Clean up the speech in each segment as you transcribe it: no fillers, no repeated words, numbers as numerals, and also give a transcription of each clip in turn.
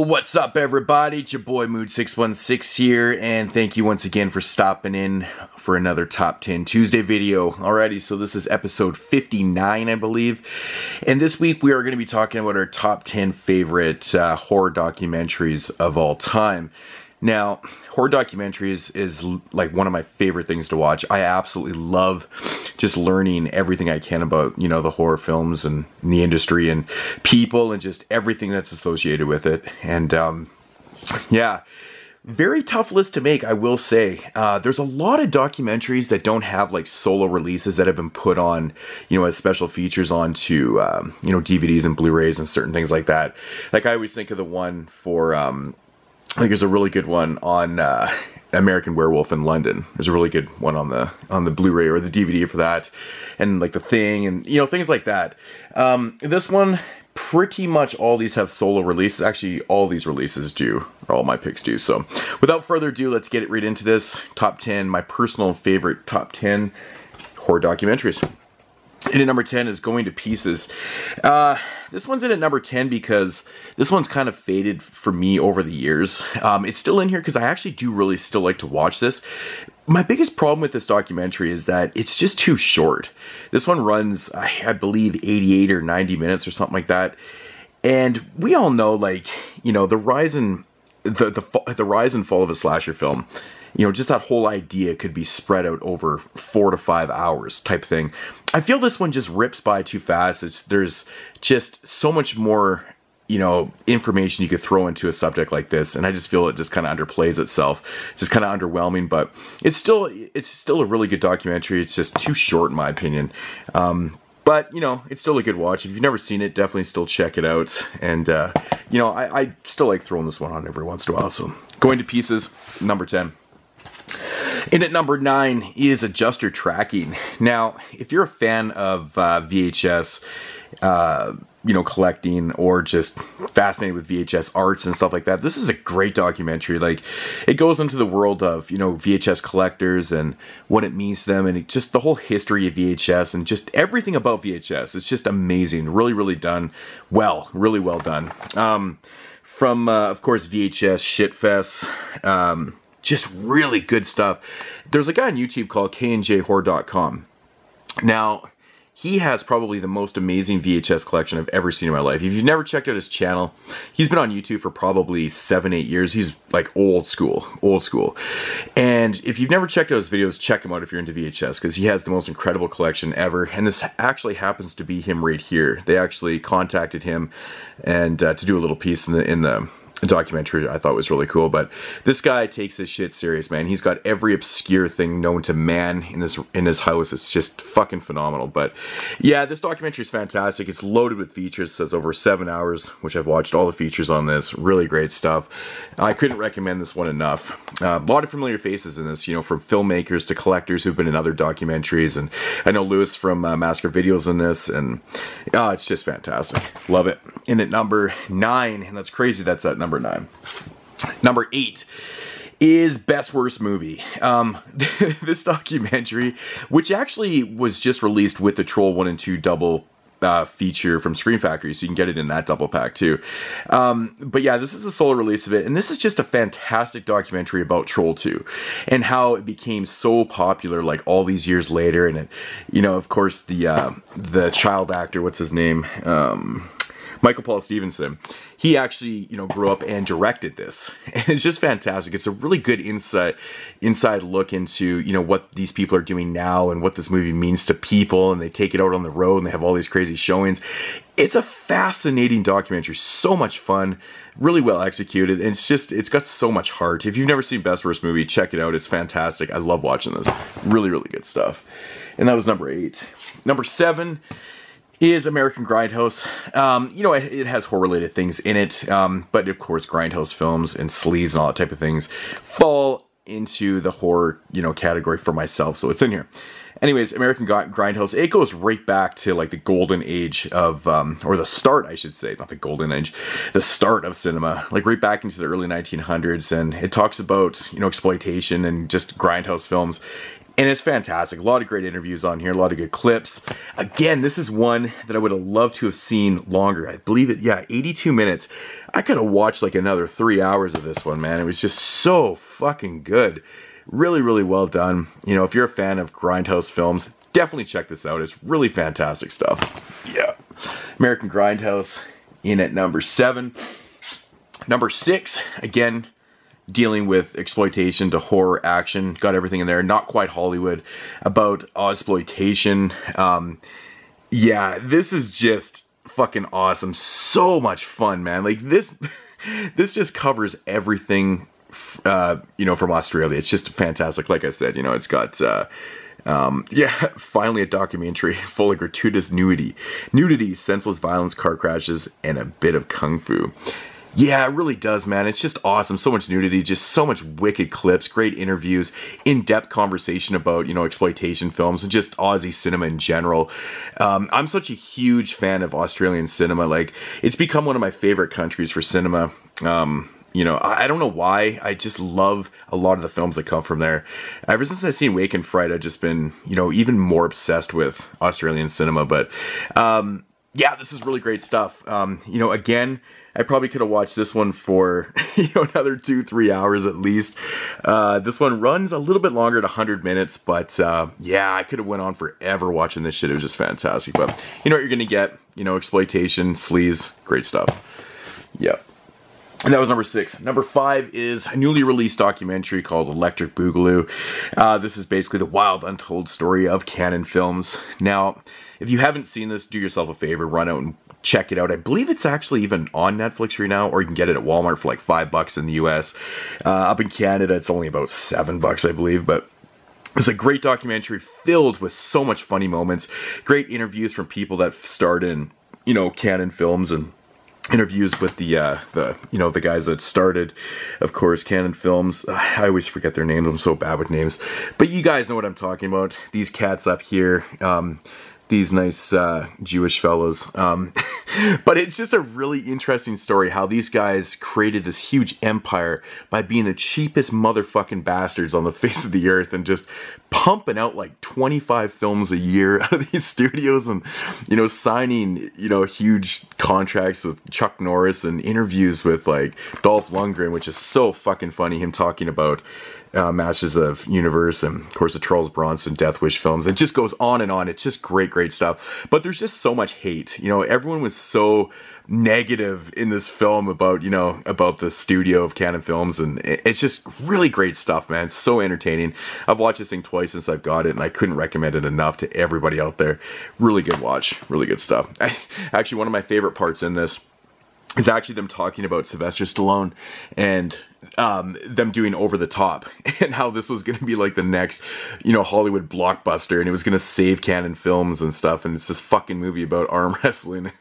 What's up, everybody? It's your boy Mood616 here, and thank you once again for stopping in for another Top 10 Tuesday video. Alrighty, so this is episode 59, I believe, and this week we are going to be talking about our top 10 favorite horror documentaries of all time. Now, horror documentaries is like one of my favorite things to watch. I absolutely love just learning everything I can about, you know, the horror films and the industry and people and just everything that's associated with it. And yeah, very tough list to make, I will say. There's a lot of documentaries that don't have like solo releases that have been put on, you know, as special features onto, you know, DVDs and Blu-rays and certain things like that. Like I always think of the one for, I think there's a really good one on American Werewolf in London. There's a really good one on the Blu-ray or the DVD for that, and like The Thing, and you know, things like that. This one, pretty much all these have solo releases. Actually, all these releases do, or all my picks do. So, without further ado, let's get right into this top 10. My personal favorite top 10 horror documentaries. And at number 10 is Going to Pieces. This one's in at number 10 because this one's kind of faded for me over the years. It's still in here because I actually do really still like to watch this. My biggest problem with this documentary is that it's just too short. This one runs, I believe, 88 or 90 minutes or something like that. And we all know, like, you know, the rise and fall of a slasher film. You know, just that whole idea could be spread out over 4 to 5 hours type thing. I feel this one just rips by too fast. There's just so much more, you know, information you could throw into a subject like this, and I just feel it just kind of underplays itself. It's just kind of underwhelming, but it's still a really good documentary. It's just too short in my opinion. But, you know, it's still a good watch. If you've never seen it, definitely still check it out. And, you know, I still like throwing this one on every once in a while. So, Going to Pieces, number 10. And at number 9 is Adjuster Tracking. Now, if you're a fan of VHS, you know, collecting, or just fascinated with VHS arts and stuff like that, this is a great documentary. Like, it goes into the world of, you know, VHS collectors and what it means to them, and just the whole history of VHS and just everything about VHS. It's just amazing. Really, really done well. Really well done. From, of course, VHS Shitfest. Just really good stuff. There's a guy on YouTube called knjhorror.com. Now, he has probably the most amazing VHS collection I've ever seen in my life. If you've never checked out his channel, he's been on YouTube for probably 7-8 years. He's like old school. And if you've never checked out his videos, check him out if you're into VHS, because he has the most incredible collection ever. And this actually happens to be him right here. They actually contacted him and to do a little piece in the documentary I thought was really cool. But this guy takes his shit serious, man. He's got every obscure thing known to man in his house. It's just fucking phenomenal. But yeah, this documentary is fantastic. It's loaded with features. It says over 7 hours, which I've watched all the features on this. Really great stuff. I couldn't recommend this one enough. A lot of familiar faces in this, you know, from filmmakers to collectors who've been in other documentaries. And I know Lewis from Masker Videos in this, and it's just fantastic. Love it. And at number 9, and that's crazy that's at number 9. Number 8 is Best Worst Movie. This documentary, which actually was just released with the Troll 1 and 2 double feature from Screen Factory, so you can get it in that double pack too. But yeah, this is the solo release of it, and this is just a fantastic documentary about Troll 2 and how it became so popular like all these years later. And it, you know, of course, the child actor, what's his name? Michael Paul Stevenson, he actually, you know, grew up and directed this. And it's just fantastic. It's a really good inside look into, you know, what these people are doing now and what this movie means to people. And they take it out on the road and they have all these crazy showings. It's a fascinating documentary. So much fun. Really well executed. And it's got so much heart. If you've never seen Best Worst Movie, check it out. It's fantastic. I love watching this. Really, really good stuff. And that was number 8. Number 7 is American Grindhouse. You know, it has horror-related things in it, but of course, Grindhouse films and sleaze and all that type of things fall into the horror, you know, category for myself, so it's in here. Anyways, American Grindhouse, it goes right back to like the golden age of, or the start, I should say, not the golden age, the start of cinema, like right back into the early 1900s, and it talks about, you know, exploitation and just Grindhouse films. And it's fantastic. A lot of great interviews on here, a lot of good clips. Again, this is one that I would have loved to have seen longer. I believe it, yeah, 82 minutes. I could have watched like another 3 hours of this one, man. It was just so fucking good. Really, really well done. You know, if you're a fan of Grindhouse films, definitely check this out. It's really fantastic stuff. Yeah. American Grindhouse in at number 7. Number 6, again, dealing with exploitation to horror action. Got everything in there. Not quite Hollywood. About exploitation. Yeah, this is just fucking awesome. So much fun, man. Like this, this just covers everything, you know, from Australia. It's just fantastic. Like I said, you know, it's got, yeah, finally a documentary full of gratuitous nudity, senseless violence, car crashes, and a bit of kung fu. Yeah, it really does, man. It's just awesome. So much nudity, just so much wicked clips, great interviews, in-depth conversation about, you know, exploitation films and just Aussie cinema in general. I'm such a huge fan of Australian cinema. Like, it's become one of my favorite countries for cinema. You know, I don't know why. I just love a lot of the films that come from there. Ever since I've seen Wake and Fright, I've just been, you know, even more obsessed with Australian cinema. But, yeah, this is really great stuff. You know, again, I probably could have watched this one for, you know, another 2-3 hours at least. This one runs a little bit longer at 100 minutes, but yeah, I could have went on forever watching this shit. It was just fantastic. But you know what you're gonna get? You know, exploitation, sleaze, great stuff. Yeah. And that was number 6. Number 5 is a newly released documentary called Electric Boogaloo. This is basically the wild, untold story of Cannon Films. Now, if you haven't seen this, do yourself a favor, run out and check it out. I believe it's actually even on Netflix right now, or you can get it at Walmart for like $5 in the US. Up in Canada, it's only about $7, I believe, but it's a great documentary filled with so much funny moments, great interviews from people that starred in, you know, Cannon Films, and interviews with the you know, the guys that started, of course, Cannon Films. I always forget their names. I'm so bad with names, but you guys know what I'm talking about. These cats up here, these nice Jewish fellows. But it's just a really interesting story how these guys created this huge empire by being the cheapest motherfucking bastards on the face of the earth and just pumping out like 25 films a year out of these studios, and, you know, signing, you know, huge contracts with Chuck Norris and interviews with like Dolph Lundgren, which is so fucking funny, him talking about Masters of Universe and of course the Charles Bronson Death Wish films. It just goes on and on. It's just great stuff. But there's just so much hate. You know, everyone was so negative in this film about, you know, about the studio of Cannon Films, and it's just really great stuff, man. It's so entertaining. I've watched this thing twice since I've got it, and I couldn't recommend it enough to everybody out there. Really good watch. Really good stuff. Actually, one of my favorite parts in this is actually them talking about Sylvester Stallone and them doing Over the Top, and how this was going to be like the next, you know, Hollywood blockbuster, and it was going to save Cannon Films and stuff, and it's this fucking movie about arm wrestling.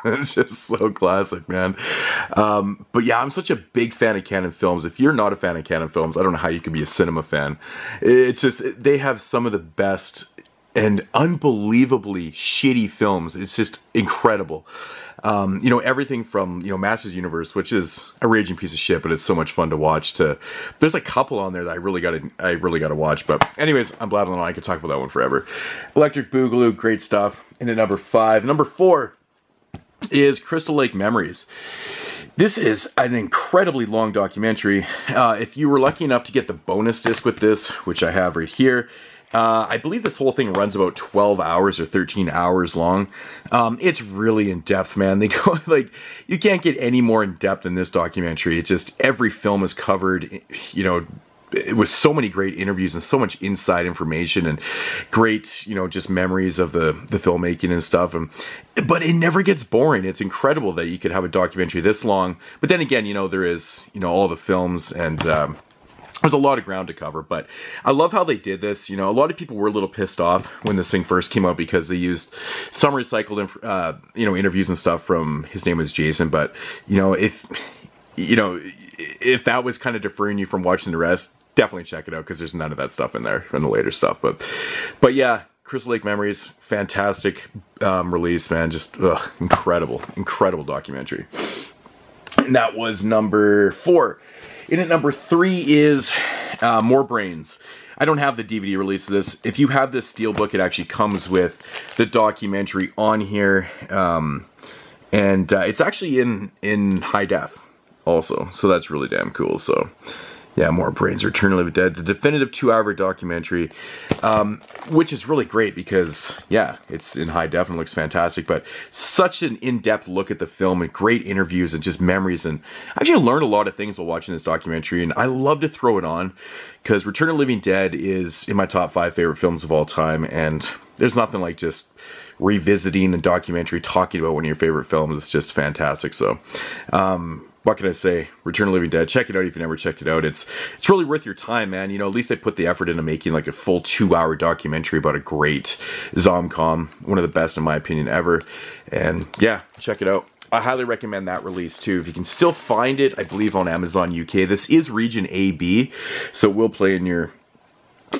It's just so classic, man. But yeah, I'm such a big fan of Cannon Films. If you're not a fan of Cannon Films, I don't know how you can be a cinema fan. It's just, they have some of the best and unbelievably shitty films. It's just incredible. You know, everything from, you know, Masters Universe, which is a raging piece of shit, but it's so much fun to watch, to there's a couple on there that I really gotta watch. But anyways, I'm blabbing on. I could talk about that one forever. Electric Boogaloo, great stuff. And at number 5, number 4 is Crystal Lake Memories. This is an incredibly long documentary. If you were lucky enough to get the bonus disc with this, which I have right here, I believe this whole thing runs about 12 hours or 13 hours long. It's really in-depth, man. They go, like, you can't get any more in-depth in this documentary. It just, every film is covered, you know, with so many great interviews and so much inside information and great, you know, just memories of the filmmaking and stuff. But it never gets boring. It's incredible that you could have a documentary this long. But then again, you know, there is, you know, all the films, and there's a lot of ground to cover. But I love how they did this. You know, a lot of people were a little pissed off when this thing first came out because they used some recycled, you know, interviews and stuff from, his name was Jason. But, you know, if that was kind of deferring you from watching the rest, definitely check it out, because there's none of that stuff in there from the later stuff. But yeah, Crystal Lake Memories, fantastic release, man. Just incredible documentary. And that was number 4. And at number 3 is More Brains. I don't have the DVD release of this. If you have this steelbook, it actually comes with the documentary on here. And it's actually in high def also. So that's really damn cool. So yeah, More Brains, Return of the Living Dead, the definitive 2-hour documentary, which is really great because, yeah, it's in high def and looks fantastic, but such an in-depth look at the film and great interviews and just memories. And I actually learned a lot of things while watching this documentary, and I love to throw it on because Return of the Living Dead is in my top 5 favorite films of all time, and there's nothing like just revisiting a documentary, talking about one of your favorite films. It's just fantastic. So, what can I say? Return of the Living Dead. Check it out if you never checked it out. It's really worth your time, man. You know, at least they put the effort into making like a full 2-hour documentary about a great zomcom. One of the best, in my opinion, ever. And yeah, check it out. I highly recommend that release too. If you can still find it, I believe on Amazon UK. This is region AB, so it will play in your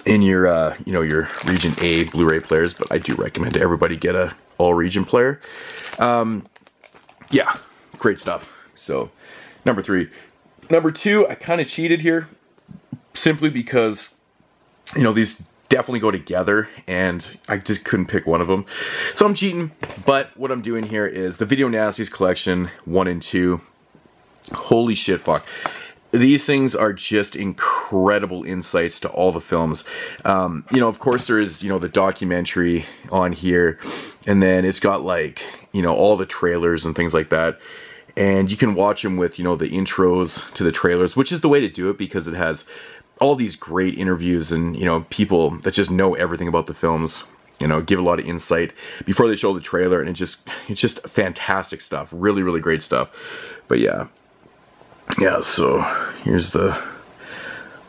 you know, your region A Blu-ray players, but I do recommend everybody get a all region player. Yeah, great stuff. So, number 3. Number 2, I kind of cheated here, simply because, you know, these definitely go together, and I just couldn't pick one of them. So I'm cheating, but what I'm doing here is the Video Nasties Collection 1 and 2. Holy shit, fuck. These things are just incredible insights to all the films. You know, of course there is, you know, the documentary on here, and then it's got like, you know, all the trailers and things like that. And you can watch them with, you know, the intros to the trailers, which is the way to do it because it has all these great interviews and, you know, people that just know everything about the films, you know, give a lot of insight before they show the trailer, and it's just fantastic stuff. Really, really great stuff. But yeah. Yeah, so here's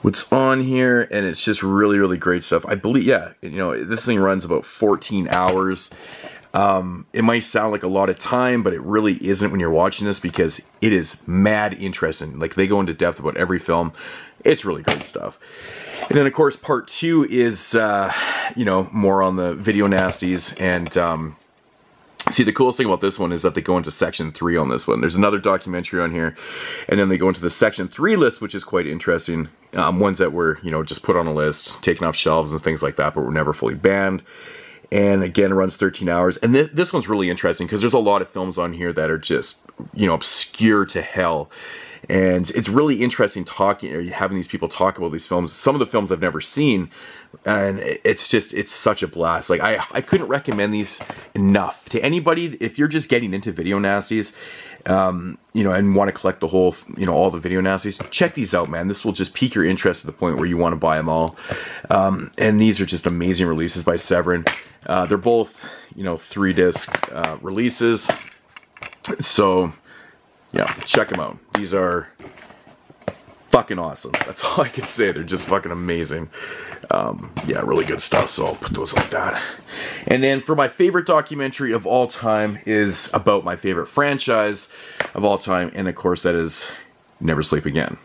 what's on here, and it's just really, really great stuff. I believe, yeah, you know, this thing runs about 14 hours. It might sound like a lot of time, but it really isn't when you're watching this because it is mad interesting. Like, they go into depth about every film. It's really great stuff. And then, of course, part 2 is, you know, more on the Video Nasties. And, see, the coolest thing about this one is that they go into section 3 on this one. There's another documentary on here, and then they go into the section 3 list, which is quite interesting. Ones that were, you know, just put on a list, taken off shelves and things like that, but were never fully banned. And again, it runs 13 hours. And this one's really interesting because there's a lot of films on here that are just, you know, obscure to hell. And it's really interesting talking, or having these people talk about these films. Some of the films I've never seen, and it's such a blast. Like, I couldn't recommend these enough to anybody. If you're just getting into Video Nasties, you know, and want to collect the whole, you know, all the Video Nasties, check these out, man. This will just pique your interest to the point where you want to buy them all. And these are just amazing releases by Severin. They're both, you know, 3-disc releases. So, yeah, check them out. These are fucking awesome. That's all I can say. They're just fucking amazing. Yeah, really good stuff. So I'll put those like that. And then for my favorite documentary of all time is about my favorite franchise of all time. And of course that is Never Sleep Again.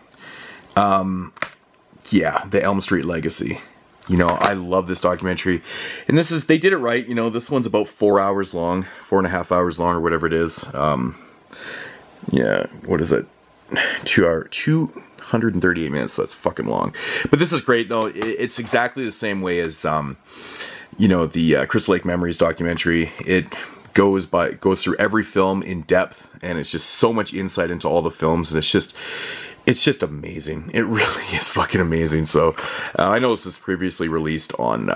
Yeah, the Elm Street Legacy. You know, I love this documentary. And this is, they did it right. You know, this one's about 4 hours long, 4.5 hours long, or whatever it is. Yeah, what is it? 238 minutes, so that's fucking long. But this is great. No, it's exactly the same way as, you know, the Crystal Lake Memories documentary. It goes through every film in depth, and it's just so much insight into all the films, and it's just amazing. It really is fucking amazing. So I know this was previously released on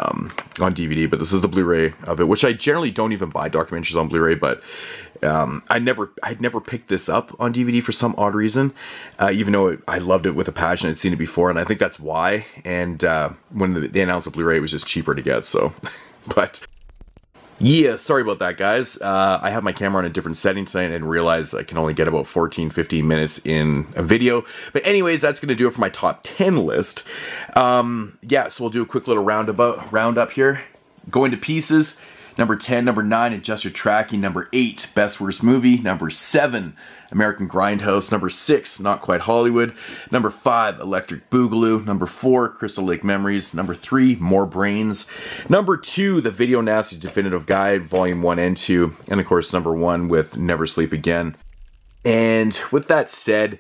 DVD, but this is the Blu-ray of it, which I generally don't even buy documentaries on Blu-ray, but I'd never picked this up on DVD for some odd reason, even though I loved it with a passion. I'd seen it before, and I think that's why. And when they announced the Blu-ray, it was just cheaper to get. So, but yeah, sorry about that, guys. I have my camera on a different setting tonight and realized I can only get about 14-15 minutes in a video. But anyways, that's going to do it for my top 10 list. Yeah, so we'll do a quick little roundup here. Going to pieces. Number 10, number 9, Adjust Your Tracking. Number 8, Best Worst Movie. Number 7, American Grindhouse. Number 6, Not Quite Hollywood. Number 5, Electric Boogaloo. Number 4, Crystal Lake Memories. Number 3, More Brains. Number 2, The Video Nasties Definitive Guide, Volume 1 and 2. And of course, number 1 with Never Sleep Again. And with that said,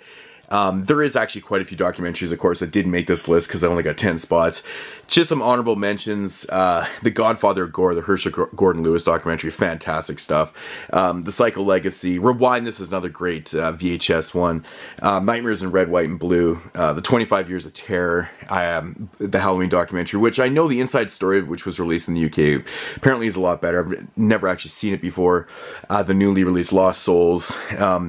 There is actually quite a few documentaries, of course, that didn't make this list because I only got 10 spots. Just some honorable mentions. The Godfather of Gore, the Herschel Gordon Lewis documentary, fantastic stuff. The Psycho Legacy. Rewind, this is another great VHS one. Nightmares in Red, White, and Blue. The 25 Years of Terror. The Halloween documentary, which I know the inside story, which was released in the UK, apparently is a lot better. I've never actually seen it before. The newly released Lost Souls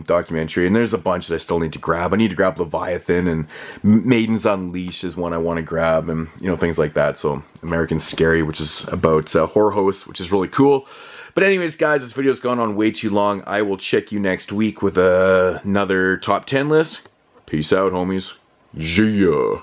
documentary. And there's a bunch that I still need to grab. I need to grab Leviathan, and Maidens Unleashed is one I want to grab, and you know, things like that. So American Scary, which is about horror hosts, which is really cool. But anyways, guys, this video's gone on way too long. I will check you next week with another top 10 list. Peace out, homies. Yeah.